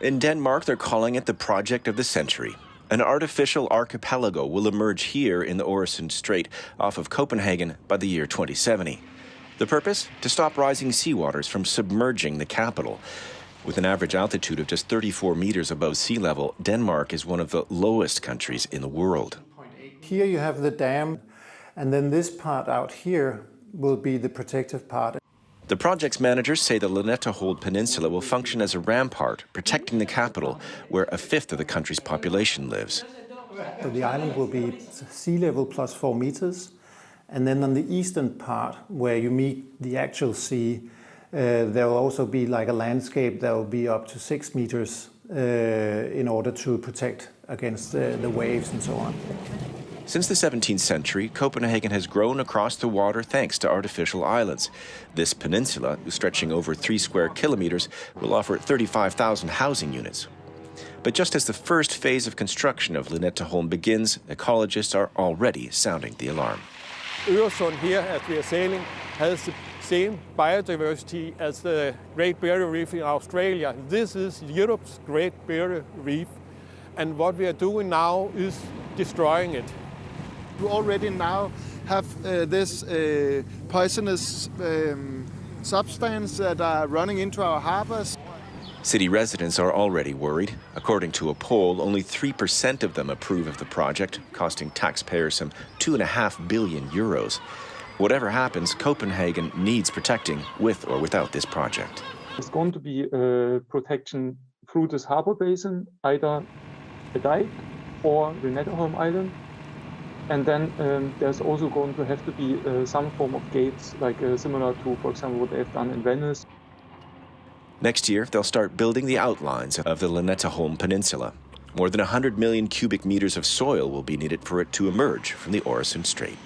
In Denmark, they're calling it the project of the century. An artificial archipelgo will emerge here in the Øresund Strait off of Copenhagen by the year 2070. The purpose? To stop rising seawaters from submerging the capital. With an average altitude of just 34 meters above sea level, Denmark is one of the lowest countries in the world. Here you have the dam, and then this part out here will be the protective part. The project's managers say the Lynetteholm Peninsula will function as a rampart, protecting the capital, where a fifth of the country's population lives. So the island will be sea level plus 4 meters, and then on the eastern part, where you meet the actual sea, there will also be like a landscape that will be up to 6 meters in order to protect against the waves and so on. Since the 17th century, Copenhagen has grown across the water thanks to artificial islands. This peninsula, stretching over 3 square kilometers, will offer 35,000 housing units. But just as the first phase of construction of Lynetteholm begins, ecologists are already sounding the alarm. Øresund here, as we are sailing, has the same biodiversity as the Great Barrier Reef in Australia. This is Europe's Great Barrier Reef, and what we are doing now is destroying it. We already now have this poisonous substance that are running into our harbors. City residents are already worried. According to a poll, only 3% of them approve of the project, costing taxpayers some 2.5 billion euros. Whatever happens, Copenhagen needs protecting with or without this project. There's going to be protection through this harbor basin, either a dike or Lynetteholm Island. And then there's also going to have to be some form of gates, like similar to, for example, what they've done in Venice. Next year, they'll start building the outlines of the Lynetteholm Peninsula. More than 100 million cubic meters of soil will be needed for it to emerge from the Øresund Strait.